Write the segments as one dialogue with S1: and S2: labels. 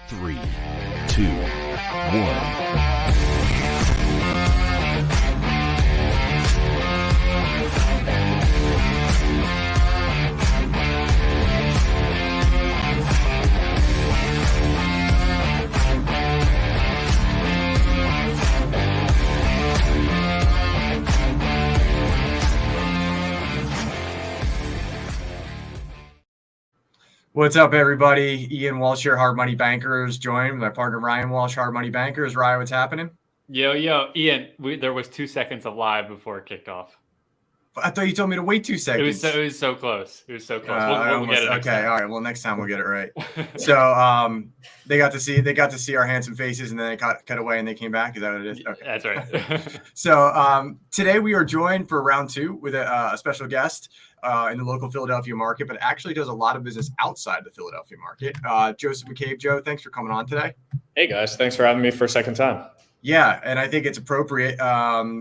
S1: 3, 2, 1.
S2: What's up, everybody? Ian Walsh here, Hard Money Bankers, joined with my partner Ryan Walsh, Hard Money Bankers. Ryan, what's happening?
S3: Yo, Ian, there was 2 seconds of live before it kicked off.
S2: I thought you told me to wait 2 seconds.
S3: It was so close. We'll get it next time.
S2: All right. Well, next time we'll get it right. So they got to see our handsome faces, and then they cut away, and they came back. Is that what it is?
S3: Okay. That's right.
S2: So today we are joined for round 2 with a special guest in the local Philadelphia market, but actually does a lot of business outside the Philadelphia market. Joseph McCabe. Joe, thanks for coming on today.
S4: Hey guys, thanks for having me for a second time.
S2: Yeah, and I think it's appropriate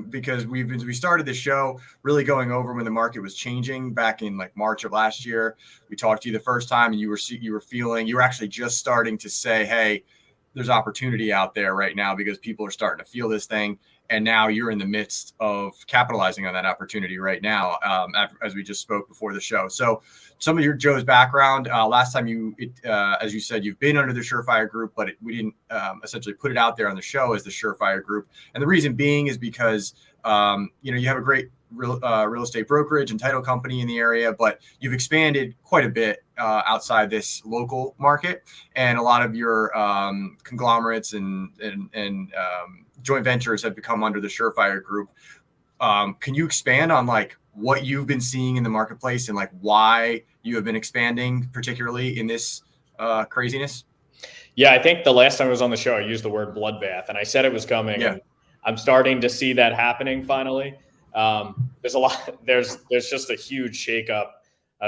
S2: because we started the show really going over when the market was changing back in like March of last year. We talked to you the first time, and you were actually just starting to say, hey, there's opportunity out there right now because people are starting to feel this thing. And now you're in the midst of capitalizing on that opportunity right now, as we just spoke before the show. So some of Joe's background, last time as you said, you've been under the Surefire Group, but we didn't essentially put it out there on the show as the Surefire Group. And the reason being is because, you have a great real estate brokerage and title company in the area, but you've expanded quite a bit outside this local market. And a lot of your conglomerates and joint ventures have become under the Surefire Group. Can you expand on like what you've been seeing in the marketplace and like why you have been expanding, particularly in this craziness?
S4: Yeah, I think the last time I was on the show, I used the word bloodbath, and I said it was coming.
S2: Yeah.
S4: And I'm starting to see that happening finally. There's just a huge shakeup.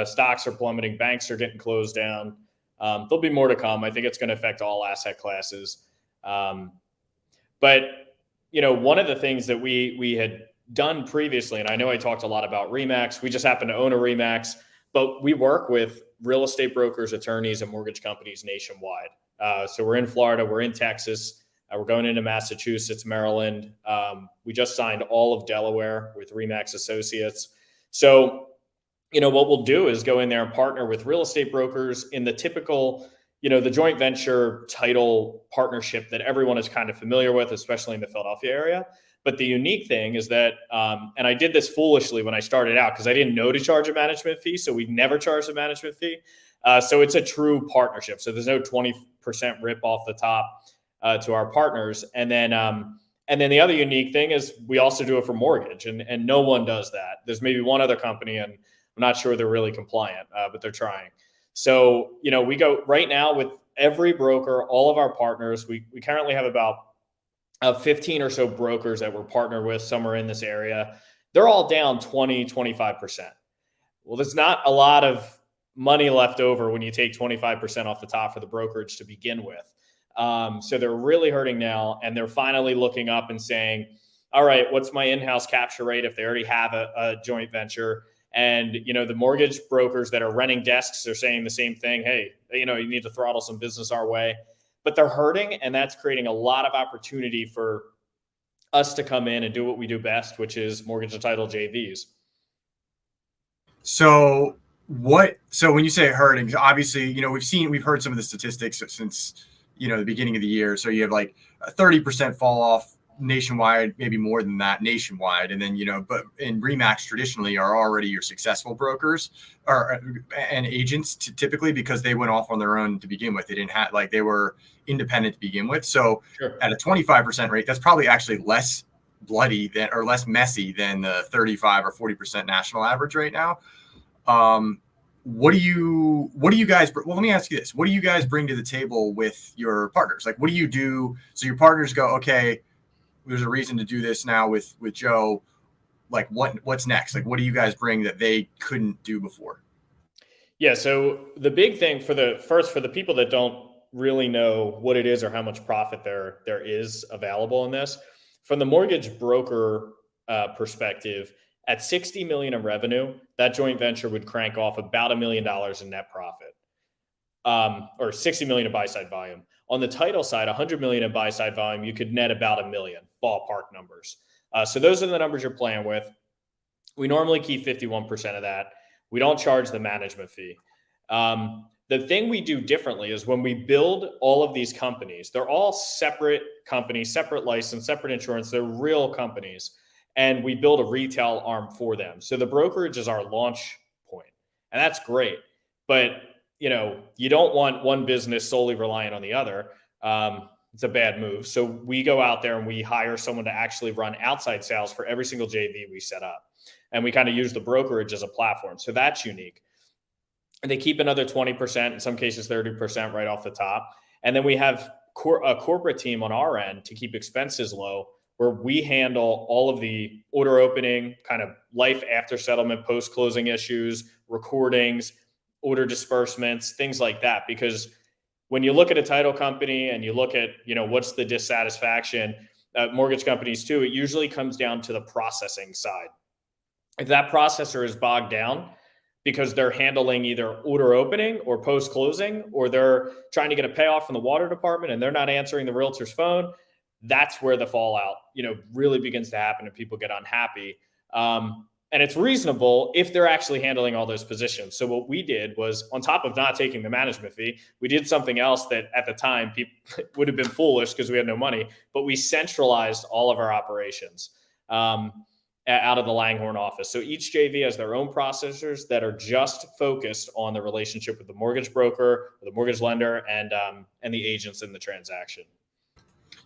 S4: Stocks are plummeting. Banks are getting closed down. There'll be more to come. I think it's going to affect all asset classes. But one of the things that we had done previously, and I know I talked a lot about RE/MAX. We just happen to own a RE/MAX, but we work with real estate brokers, attorneys, and mortgage companies nationwide. So we're in Florida, we're in Texas, we're going into Massachusetts, Maryland. We just signed all of Delaware with RE/MAX Associates. So, what we'll do is go in there and partner with real estate brokers in the typical the joint venture title partnership that everyone is kind of familiar with, especially in the Philadelphia area. But the unique thing is that, and I did this foolishly when I started out because I didn't know to charge a management fee. So we never charged a management fee. So it's a true partnership. So there's no 20% rip off the top to our partners. And then the other unique thing is we also do it for mortgage, and no one does that. There's maybe one other company, and I'm not sure they're really compliant, but they're trying. So, we go right now with every broker, all of our partners. We currently have about 15 or so brokers that we're partnered with. Some are in this area. They're all down 20, 25%. Well, there's not a lot of money left over when you take 25% off the top for the brokerage to begin with. So they're really hurting now, and they're finally looking up and saying, all right, what's my in-house capture rate if they already have a joint venture? And, the mortgage brokers that are renting desks are saying the same thing. Hey, you need to throttle some business our way, but they're hurting. And that's creating a lot of opportunity for us to come in and do what we do best, which is mortgage and title JVs.
S2: So when you say hurting, obviously, we've heard some of the statistics since, the beginning of the year. So you have like a 30% fall off nationwide, maybe more than that nationwide. And then, but in RE/MAX traditionally are already your successful brokers and agents typically because they went off on their own to begin with. They didn't have they were independent to begin with. So sure. At a 25% rate, that's probably actually less bloody or less messy than the 35 or 40% national average right now. What do you guys, well, let me ask you this. What do you guys bring to the table with your partners? Like, what do you do? So your partners go, okay, there's a reason to do this now with Joe. Like what's next? Like, what do you guys bring that they couldn't do before?
S4: Yeah. So the big thing for the people that don't really know what it is or how much profit there is available in this, from the mortgage broker perspective, at 60 million in revenue, that joint venture would crank off about $1 million in net profit. or 60 million in buy side volume. On the title side, 100 million in buy side volume, you could net about $1 million, ballpark numbers. So those are the numbers you're playing with. We normally keep 51% of that. We don't charge the management fee. The thing we do differently is when we build all of these companies, they're all separate companies, separate license, separate insurance. They're real companies. And we build a retail arm for them. So the brokerage is our launch point. And that's great. But, you know, you don't want one business solely reliant on the other. It's a bad move. So we go out there and we hire someone to actually run outside sales for every single JV we set up. And we kind of use the brokerage as a platform. So that's unique. And they keep another 20%, in some cases 30% right off the top. And then we have a corporate team on our end to keep expenses low, where we handle all of the order opening, kind of life after settlement, post-closing issues, recordings, order disbursements, things like that. Because when you look at a title company and you look at, you know, what's the dissatisfaction, mortgage companies too, it usually comes down to the processing side. If that processor is bogged down because they're handling either order opening or post-closing, or they're trying to get a payoff from the water department and they're not answering the realtor's phone, that's where the fallout, you know, really begins to happen and people get unhappy. And it's reasonable if they're actually handling all those positions. So what we did was, on top of not taking the management fee, we did something else that at the time people would have been foolish because we had no money, but we centralized all of our operations out of the Langhorne office. So each JV has their own processors that are just focused on the relationship with the mortgage broker, the mortgage lender, and the agents in the transaction.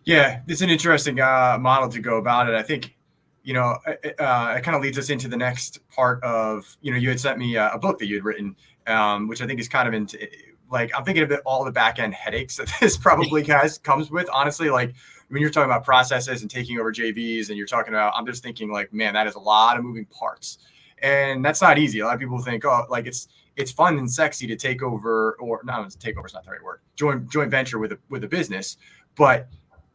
S2: Yeah, it's an interesting model to go about it. I think, you know, it kind of leads us into the next part of, you know, you had sent me a book that you had written, which I think is kind of into, like, I'm thinking of all the back end headaches that this probably comes with. Honestly, like when you're talking about processes and taking over JVs and you're talking about, I'm just thinking like, man, that is a lot of moving parts. And that's not easy. A lot of people think, oh, like it's fun and sexy to take over, or not take over is not the right word, joint venture with a business. But,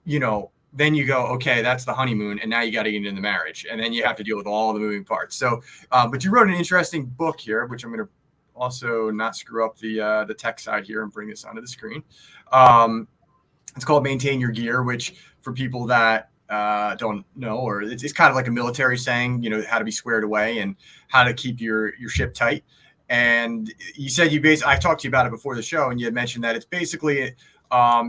S2: you know, then you go, okay, that's the honeymoon, and now you got to get into the marriage, and then you have to deal with all the moving parts. So, but you wrote an interesting book here, which I'm going to also not screw up the tech side here and bring this onto the screen. It's called Maintain Your Gear, which for people that don't know, or it's kind of like a military saying, you know, how to be squared away and how to keep your ship tight. And you said I talked to you about it before the show, and you had mentioned that it's basically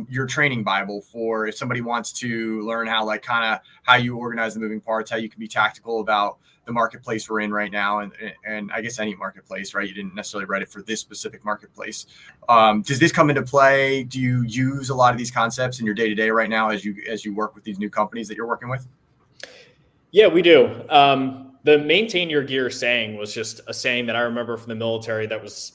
S2: your training Bible for if somebody wants to learn how you organize the moving parts, how you can be tactical about the marketplace we're in right now. And I guess any marketplace, right? You didn't necessarily write it for this specific marketplace. Does this come into play? Do you use a lot of these concepts in your day-to-day right now as you work with these new companies that you're working with?
S4: Yeah, we do. The maintain your gear saying was just a saying that I remember from the military that was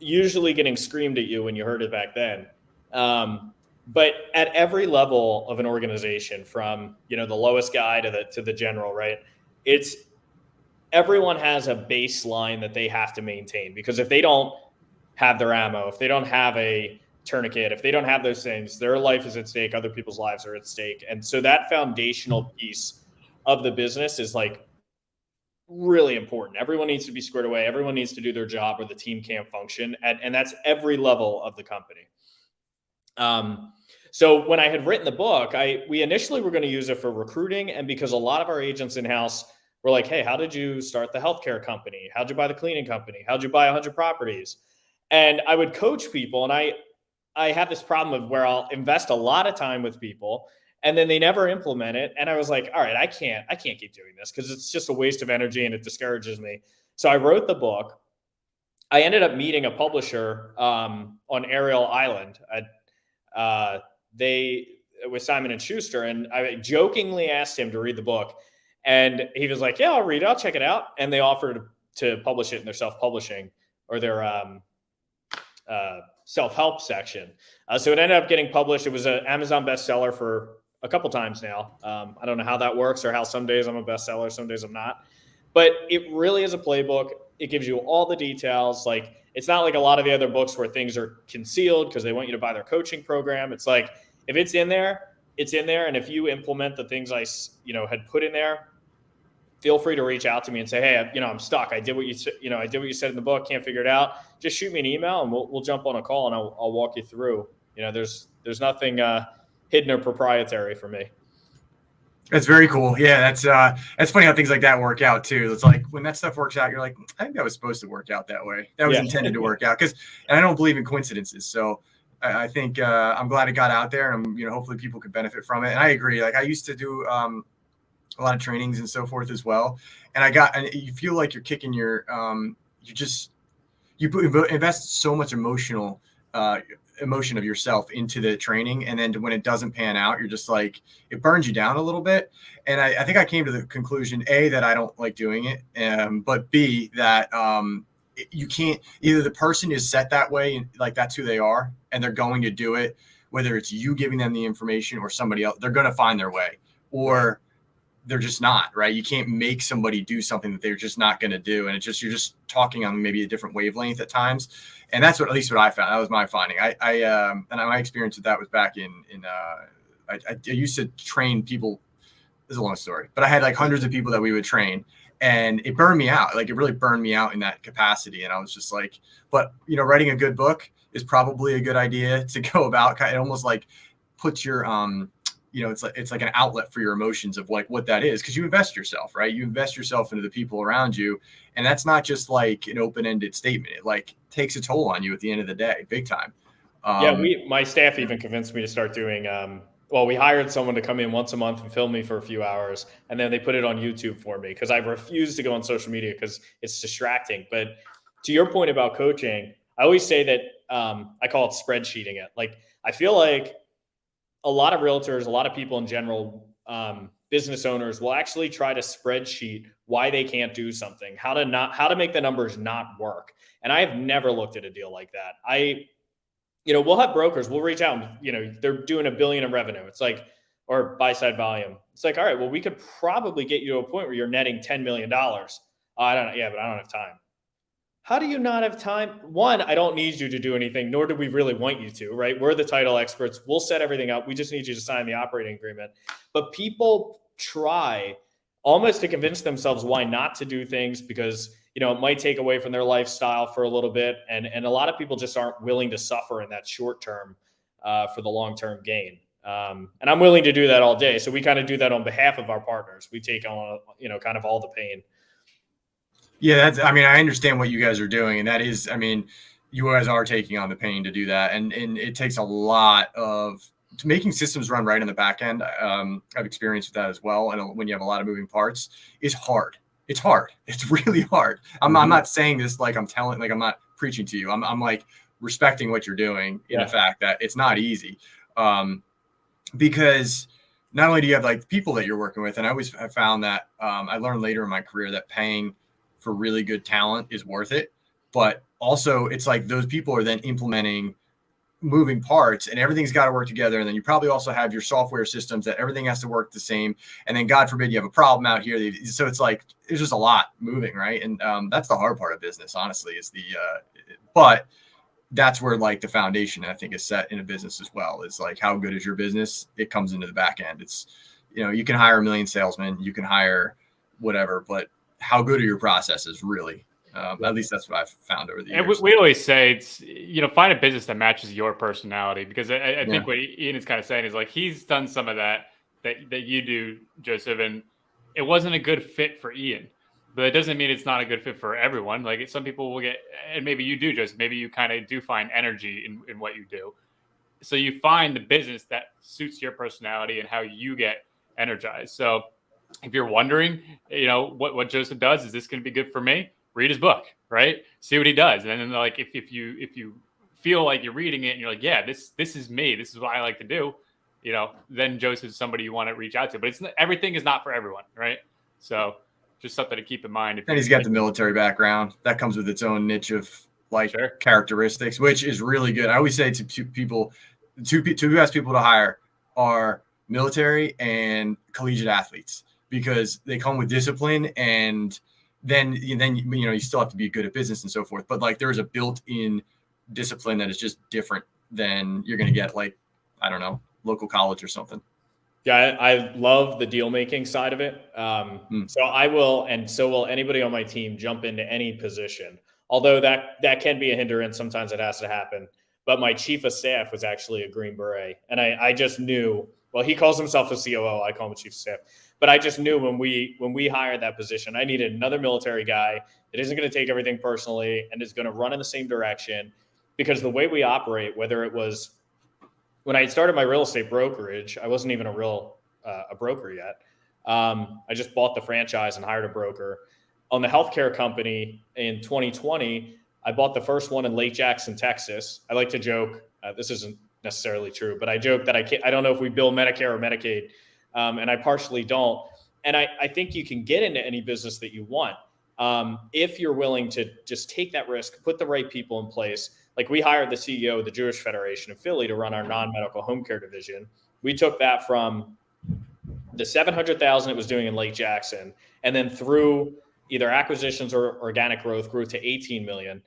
S4: usually getting screamed at you when you heard it back then. But at every level of an organization, from, you know, the lowest guy to the general, right? Everyone has a baseline that they have to maintain, because if they don't have their ammo, if they don't have a tourniquet, if they don't have those things, their life is at stake, other people's lives are at stake. And so that foundational piece of the business is like really important. Everyone needs to be squared away. Everyone needs to do their job or the team can't function. And that's every level of the company. So when I had written the book, we initially were going to use it for recruiting. And because a lot of our agents in-house were like, hey, how did you start the healthcare company? How'd you buy the cleaning company? How'd you buy 100 properties? And I would coach people. And I have this problem of where I'll invest a lot of time with people and then they never implement it. And I was like, all right, I can't keep doing this because it's just a waste of energy and it discourages me. So I wrote the book. I ended up meeting a publisher on Ariel Island. With Simon & Schuster, and I jokingly asked him to read the book, and he was like, yeah, I'll read it, I'll check it out. And they offered to publish it in their self-publishing or their self-help section. So it ended up getting published. It was an Amazon bestseller for a couple times now. I don't know how that works, or how some days I'm a bestseller, some days I'm not, but it really is a playbook. It gives you all the details. Like, it's not like a lot of the other books where things are concealed because they want you to buy their coaching program. It's like, if it's in there, it's in there. And if you implement the things I had put in there, feel free to reach out to me and say, hey, I'm stuck. I did what you said. I did what you said in the book. Can't figure it out. Just shoot me an email and we'll jump on a call and I'll walk you through. There's nothing hidden or proprietary for me.
S2: That's very cool. Yeah, that's funny how things like that work out too. It's like when that stuff works out, you're like, I think that was supposed to work out that way. That was intended to work out, and I don't believe in coincidences. So I think I'm glad it got out there, and hopefully people could benefit from it. And I agree. Like I used to do a lot of trainings and so forth as well, and you feel like you're kicking your you invest so much emotion of yourself into the training, and then when it doesn't pan out, you're just like, it burns you down a little bit. And I think I came to the conclusion, A, that I don't like doing it, but B, that you can't, either the person is set that way and like that's who they are and they're going to do it, whether it's you giving them the information or somebody else, they're going to find their way, or they're just not, right? You can't make somebody do something that they're just not going to do. And you're just talking on maybe a different wavelength at times. And that's at least what I found. That was my finding. And my experience with that was back I used to train people. This is a long story, but I had like hundreds of people that we would train, and it burned me out. Like it really burned me out in that capacity. And I was just like, but writing a good book is probably a good idea to go about. It almost like puts your, it's like an outlet for your emotions of like what that is. Cause you invest yourself, right? You invest yourself into the people around you. And that's not just like an open-ended statement. It like takes a toll on you at the end of the day, big time.
S4: My staff even convinced me to start doing, we hired someone to come in once a month and film me for a few hours. And then they put it on YouTube for me because I refuse to go on social media because it's distracting. But to your point about coaching, I always say that I call it spreadsheeting it. Like, I feel like a lot of realtors, a lot of people in general, business owners will actually try to spreadsheet why they can't do something, how to make the numbers not work. And I have never looked at a deal like that. We'll have brokers, we'll reach out and, they're doing $1 billion in revenue. It's like, or buy side volume. It's like, all right, well, we could probably get you to a point where you're netting $10 million. I don't know. Yeah, but I don't have time. How do you not have time? One, I don't need you to do anything, nor do we really want you to, right? We're the title experts. We'll set everything up. We just need you to sign the operating agreement. But people try almost to convince themselves why not to do things because, it might take away from their lifestyle for a little bit. And a lot of people just aren't willing to suffer in that short term for the long-term gain. And I'm willing to do that all day. So we kind of do that on behalf of our partners. We take on, kind of all the pain.
S2: Yeah, I understand what you guys are doing. And that is, you guys are taking on the pain to do that. And it takes a lot of making systems run right on the back end. I've experienced that as well. And when you have a lot of moving parts, it's hard. It's hard. It's really hard. I'm not saying this like I'm not preaching to you. I'm like respecting what you're doing in the fact that it's not easy. Because not only do you have like people that you're working with, and I always have found that I learned later in my career that paying for really good talent is worth it. But also it's like those people are then implementing moving parts and everything's got to work together. And then you probably also have your software systems that everything has to work the same. And then God forbid you have a problem out here. So it's like, there's just a lot moving. Right. And that's the hard part of business, honestly, is but that's where like the foundation I think is set in a business as well. Is like, how good is your business? It comes into the back end. It's, you can hire 1 million salesmen, you can hire whatever, but how good are your processes really? At least that's what I've found over the years.
S3: And we always say it's, find a business that matches your personality, because I think what Ian is kind of saying is like, he's done some of that you do, Joseph, and it wasn't a good fit for Ian, but it doesn't mean it's not a good fit for everyone. Like some people will get, and maybe you do, Joseph, maybe you kind of do find energy in what you do. So you find the business that suits your personality and how you get energized. So if you're wondering, what Joseph does, is this going to be good for me? Read his book, right? See what he does. And then like, if you feel like you're reading it and you're like, yeah, this is me, this is what I like to do, then Joseph's somebody you want to reach out to, but everything is not for everyone. Right. So just something to keep in mind.
S2: And he's got the military background that comes with its own niche of like characteristics, which is really good. I always say to people, two best people to hire are military and collegiate athletes, because they come with discipline, and then you still have to be good at business and so forth. But like there's a built-in discipline that is just different than you're going to get like, I don't know, local college or something.
S4: Yeah, I love the deal making side of it. So I will, and so will anybody on my team, jump into any position. Although that can be a hindrance. Sometimes it has to happen. But my chief of staff was actually a Green Beret, and I just knew. Well, he calls himself a COO. I call him a chief of staff. But I just knew when we hired that position, I needed another military guy that isn't going to take everything personally and is going to run in the same direction. Because the way we operate, whether it was when I started my real estate brokerage, I wasn't even a broker yet. I just bought the franchise and hired a broker. On the healthcare company in 2020, I bought the first one in Lake Jackson, Texas. I like to joke, this isn't necessarily true, but I joke that I don't know if we bill Medicare or Medicaid, and I partially don't. And I think you can get into any business that you want if you're willing to just take that risk, put the right people in place. Like we hired the CEO of the Jewish Federation in Philly to run our non-medical home care division. We took that from the $700,000 it was doing in Lake Jackson, and then through either acquisitions or organic growth, grew to $18 million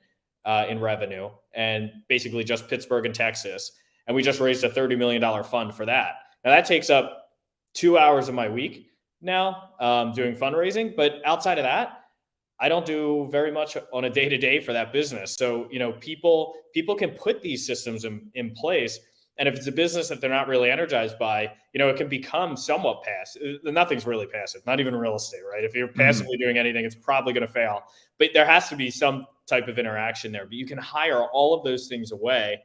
S4: in revenue, and basically just Pittsburgh and Texas. And we just raised a $30 million fund for that. Now that takes up 2 hours of my week now doing fundraising, but outside of that, I don't do very much on a day-to-day for that business. So, people can put these systems in place. And if it's a business that they're not really energized by, it can become somewhat passive. Nothing's really passive, not even real estate, right? If you're passively doing anything, it's probably going to fail. But there has to be some type of interaction there. But you can hire all of those things away.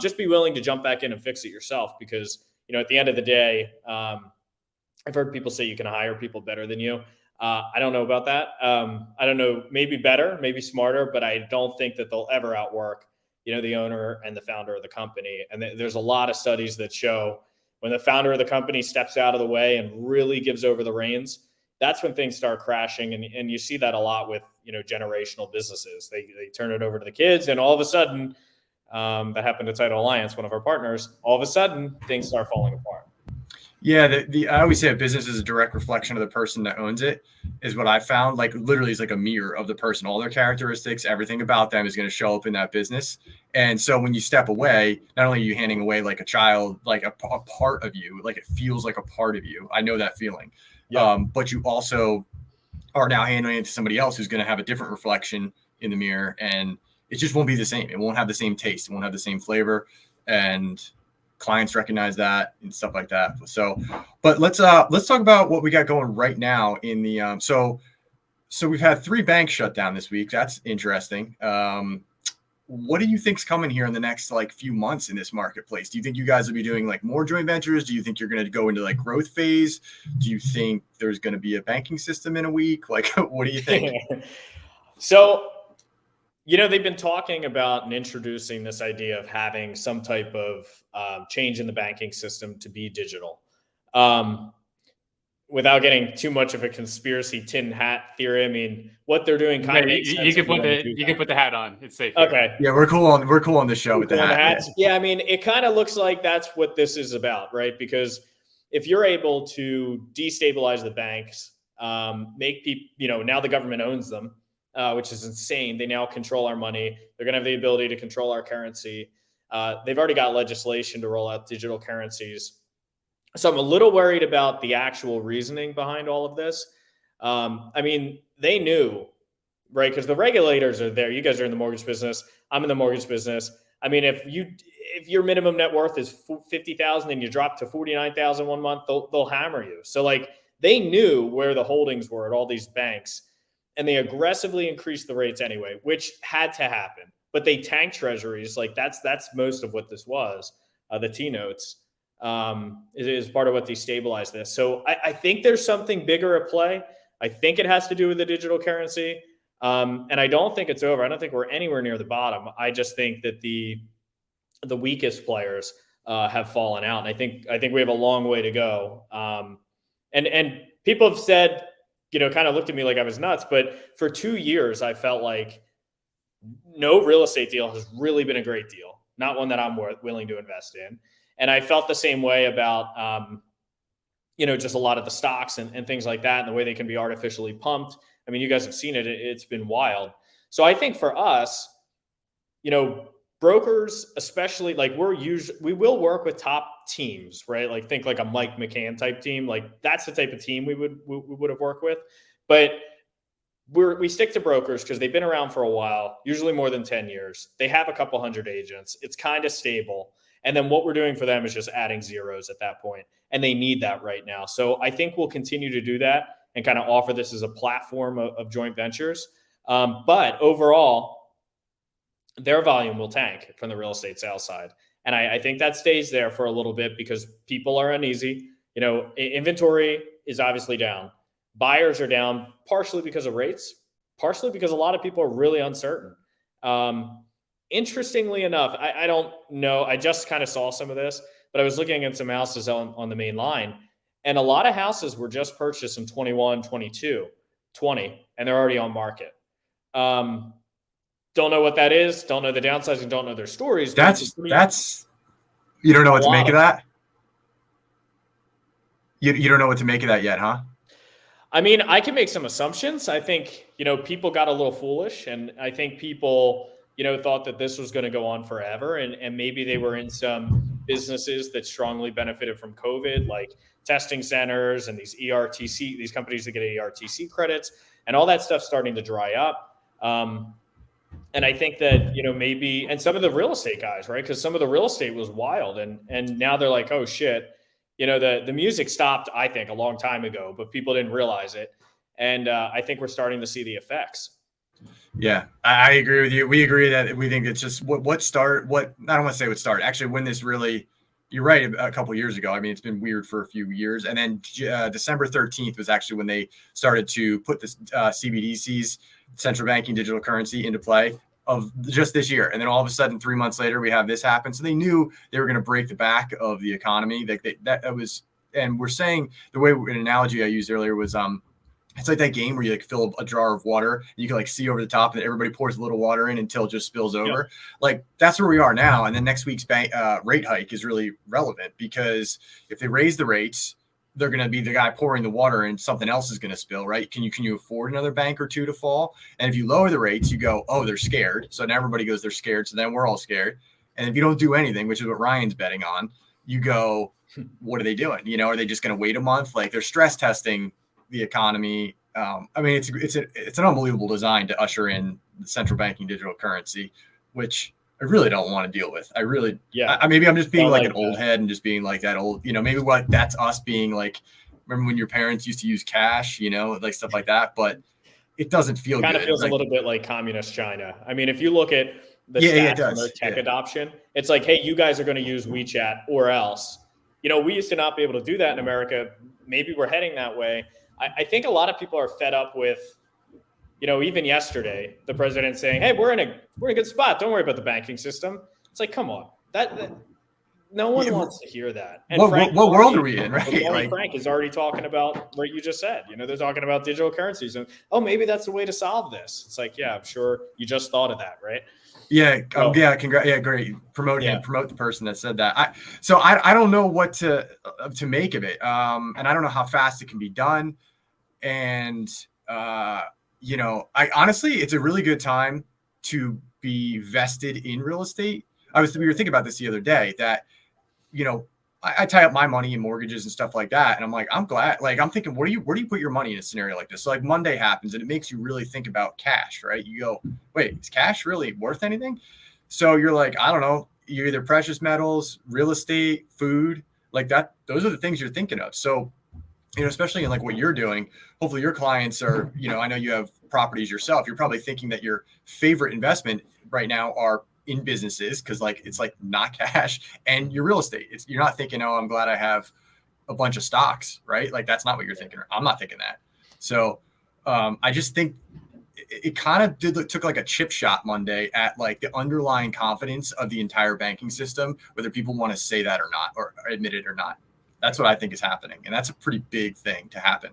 S4: Just be willing to jump back in and fix it yourself, because, at the end of the day, I've heard people say you can hire people better than you. I don't know about that. I don't know, maybe better, maybe smarter, but I don't think that they'll ever outwork, the owner and the founder of the company. And there's a lot of studies that show when the founder of the company steps out of the way and really gives over the reins, that's when things start crashing. And you see that a lot with, generational businesses. They turn it over to the kids, and all of a sudden, that happened to Title Alliance, one of our partners, all of a sudden things start falling apart.
S2: Yeah, I always say a business is a direct reflection of the person that owns it, is what I found. Like literally, it's like a mirror of the person. All their characteristics, everything about them is going to show up in that business. And so when you step away, not only are you handing away like a child, like a part of you, like it feels like a part of you. I know that feeling. Yeah. But you also are now handing it to somebody else who's going to have a different reflection in the mirror, and it just won't be the same. It won't have the same taste. It won't have the same flavor. And clients recognize that and stuff like that. So, but let's talk about what we got going right now in the, so we've had 3 banks shut down this week. That's interesting. What do you think's coming here in the next few months in this marketplace? Do you think you guys will be doing more joint ventures? Do you think you're going to go into growth phase? Do you think there's going to be a banking system in a week? What do you think?
S4: So, they've been talking about and introducing this idea of having some type of change in the banking system to be digital. Without getting too much of a conspiracy tin hat theory, I mean, what they're doing kind of makes sense.
S3: You can put the hat on. It's safe.
S4: Okay.
S2: Yeah, we're cool on the show with the hat.
S4: Yeah, I mean, it kind of looks like that's what this is about, right? Because if you're able to destabilize the banks, make people, now the government owns them, which is insane. They now control our money. They're going to have the ability to control our currency. They've already got legislation to roll out digital currencies. So I'm a little worried about the actual reasoning behind all of this. I mean, they knew, right? Because the regulators are there. You guys are in the mortgage business. I'm in the mortgage business. I mean, if your minimum net worth is $50,000 and you drop to $49,000 one month, they'll hammer you. So they knew where the holdings were at all these banks, and they aggressively increased the rates anyway, which had to happen. But they tanked treasuries. That's most of what this was. The T-notes is part of what destabilized this. So I think there's something bigger at play. I think it has to do with the digital currency. And I don't think it's over. I don't think we're anywhere near the bottom. I just think that the weakest players have fallen out. And I think we have a long way to go. And people have said, kind of looked at me like I was nuts. But for 2 years, I felt like no real estate deal has really been a great deal. Not one that I'm willing to invest in. And I felt the same way about, just a lot of the stocks and things like that, and the way they can be artificially pumped. I mean, you guys have seen it. It's been wild. So I think for us, brokers, especially like we will work with top teams, right? Like think like a Mike McCabe type team. Like that's the type of team we would have worked with. But we stick to brokers because they've been around for a while, usually more than 10 years. They have a couple hundred agents. It's kind of stable. And then what we're doing for them is just adding zeros at that point. And they need that right now. So I think we'll continue to do that and kind of offer this as a platform of joint ventures. But overall, their volume will tank from the real estate sales side. And I think that stays there for a little bit because people are uneasy. You know, inventory is obviously down. Buyers are down partially because of rates, partially because a lot of people are really uncertain. Interestingly enough, I don't know. I just kind of saw some of this, but I was looking at some houses on the main line, and a lot of houses were just purchased in 21, 22, 20, and they're already on market. Don't know what that is. Don't know the downsizing. Don't know their stories.
S2: That's you don't know what to make of that? You don't know what to make of that yet, huh?
S4: I mean, I can make some assumptions. I think, people got a little foolish, and I think people, thought that this was going to go on forever. And maybe they were in some businesses that strongly benefited from COVID, like testing centers and these companies that get ERTC credits, and all that stuff starting to dry up. And I think that, maybe, and some of the real estate guys, right? Because some of the real estate was wild. And now they're like, oh shit, the music stopped, I think, a long time ago, but people didn't realize it. And I think we're starting to see the effects.
S2: Yeah, I agree with you. We agree that we think it's just I don't want to say what started. Actually, when this really, you're right, a couple of years ago. I mean, it's been weird for a few years. And then December 13th was actually when they started to put this CBDCs, central banking digital currency, into play of just this year. And then all of a sudden, 3 months later, we have this happen. So they knew they were going to break the back of the economy. And we're saying, the way an analogy I used earlier was, it's like that game where you like fill a jar of water and you can like see over the top and everybody pours a little water in until it just spills over. Yep. Like that's where we are now. And then next week's rate hike is really relevant because if they raise the rates, they're going to be the guy pouring the water and something else is going to spill, right? Can you afford another bank or two to fall? And if you lower the rates, you go, oh, they're scared. So now everybody goes, they're scared. So then we're all scared. And if you don't do anything, which is what Ryan's betting on, you go, what are they doing? Are they just going to wait a month? Like they're stress testing the economy. I mean, it's an unbelievable design to usher in the central banking digital currency, which I really don't want to deal with. Maybe I'm just being like an old head and just being like that old, maybe that's us being like, remember when your parents used to use cash, like stuff like that, but it doesn't feel good.
S4: It kind of feels a little bit like communist China. I mean, if you look at the stats on their tech adoption, it's like, hey, you guys are going to use WeChat or else. We used to not be able to do that in America. Maybe we're heading that way. I think a lot of people are fed up with, even yesterday, the president saying, hey, we're in a good spot. Don't worry about the banking system. It's like, come on, that no one wants to hear that. And
S2: what world are we in, right?
S4: Frank is already talking about what you just said. They're talking about digital currencies and, maybe that's the way to solve this. It's like, yeah, I'm sure you just thought of that, right?
S2: Yeah. Great. Promote the person that said that. I don't know what to make of it. And I don't know how fast it can be done. And, I honestly, it's a really good time to be vested in real estate. We were thinking about this the other day that, I tie up my money in mortgages and stuff like that. And I'm like, I'm glad, like, I'm thinking, where do you put your money in a scenario like this? So like Monday happens and it makes you really think about cash, right? You go, wait, is cash really worth anything? So you're like, I don't know, you're either precious metals, real estate, food, like that. Those are the things you're thinking of. So, especially in like what you're doing, hopefully your clients are, I know you have properties yourself. You're probably thinking that your favorite investment right now are in businesses because like it's like not cash and your real estate. You're not thinking, oh, I'm glad I have a bunch of stocks, right? Like that's not what you're thinking. I'm not thinking that. So I just think it kind of took like a chip shot Monday at like the underlying confidence of the entire banking system, whether people want to say that or not, or admit it or not. That's what I think is happening. And that's a pretty big thing to happen.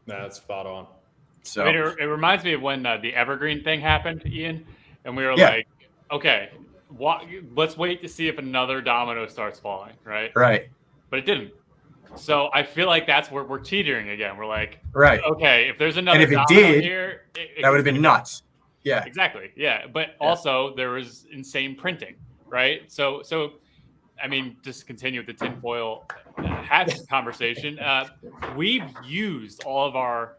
S4: That's spot on.
S2: So
S3: I mean, it reminds me of when the Evergreen thing happened, Ian, and we were like, okay, let's wait to see if another domino starts falling, right?
S2: Right.
S3: But it didn't. So I feel like that's where we're teetering again. We're like,
S2: right,
S3: okay, if there's another
S2: and if
S3: domino
S2: it did,
S3: here,
S2: that would have been nuts. Yeah.
S3: Exactly. Yeah. But also there was insane printing, right? So I mean, just to continue with the tinfoil hats conversation, we've used all of our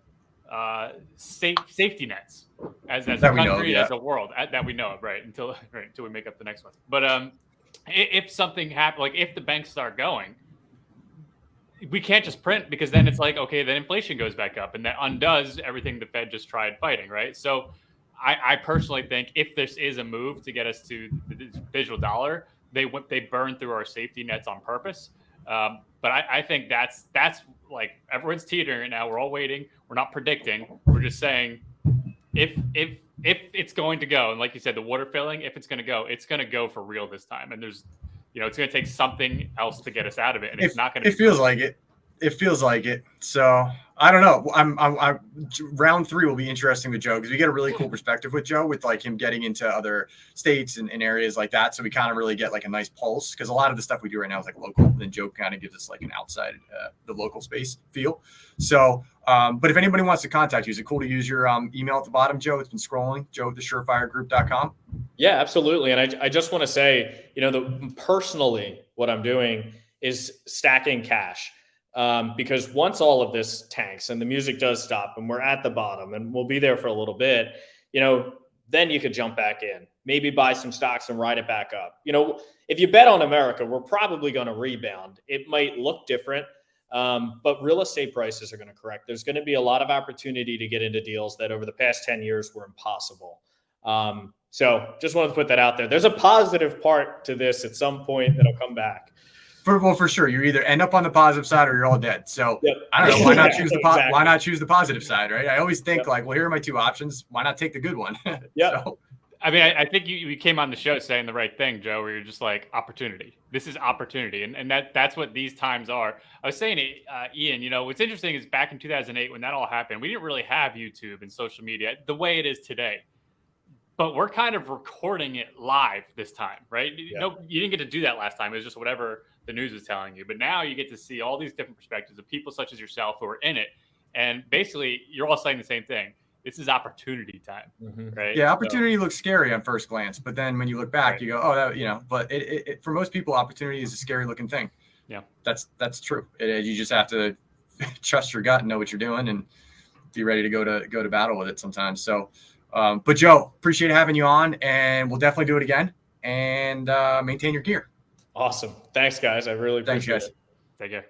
S3: safety nets as a
S2: That we know of,
S3: country,
S2: yeah.
S3: as a world that we know of, right? Until we make up the next one. But if something happens, like if the banks start going, we can't just print, because then it's like, okay, then inflation goes back up and that undoes everything the Fed just tried fighting, right? So I personally think if this is a move to get us to the digital dollar, they burn through our safety nets on purpose. But I think that's like everyone's teetering right now. We're all waiting. We're not predicting. We're just saying if it's going to go, and like you said, the water filling, if it's going to go for real this time. And there's, it's going to take something else to get us out of it, and it's not going to.
S2: It feels like it. It feels like it. So I don't know. I'm round 3 will be interesting with Joe, because we get a really cool perspective with Joe, with like him getting into other states and areas like that. So we kind of really get like a nice pulse, because a lot of the stuff we do right now is like local. Then Joe kind of gives us like an outside the local space feel. So, but if anybody wants to contact you, is it cool to use your email at the bottom, Joe? It's been scrolling, joe@thesurefiregroup.com.
S4: Yeah, absolutely. And I just want to say, personally, what I'm doing is stacking cash. Because once all of this tanks and the music does stop and we're at the bottom and we'll be there for a little bit, then you could jump back in, maybe buy some stocks and ride it back up. If you bet on America, we're probably going to rebound. It might look different, but real estate prices are going to correct. There's going to be a lot of opportunity to get into deals that over the past 10 years were impossible. So just wanted to put that out there. There's a positive part to this at some point that'll come back.
S2: For sure, you either end up on the positive side or you're all dead. So I don't know, why not choose why not choose the positive side, right? I always think like, well, here are my 2 options. Why not take the good one?
S4: Yeah.
S2: So,
S3: I mean, I think you came on the show saying the right thing, Joe, where you're just like, opportunity. This is opportunity. And that's what these times are. I was saying to Ian, what's interesting is back in 2008, when that all happened, we didn't really have YouTube and social media the way it is today. But we're kind of recording it live this time, right?
S4: Yeah.
S3: No, you didn't get to do that last time. It was just whatever the news was telling you. But now you get to see all these different perspectives of people such as yourself who are in it. And basically, you're all saying the same thing. This is opportunity time, right?
S2: Yeah, opportunity looks scary on first glance, but then when you look back, you go, oh, that, but it for most people, opportunity is a scary looking thing.
S3: Yeah,
S2: that's true. You just have to trust your gut and know what you're doing and be ready to go to battle with it sometimes. So, but Joe, appreciate having you on, and we'll definitely do it again, and maintain your gear.
S4: Awesome. Thanks, guys. I really appreciate it.
S3: Take care.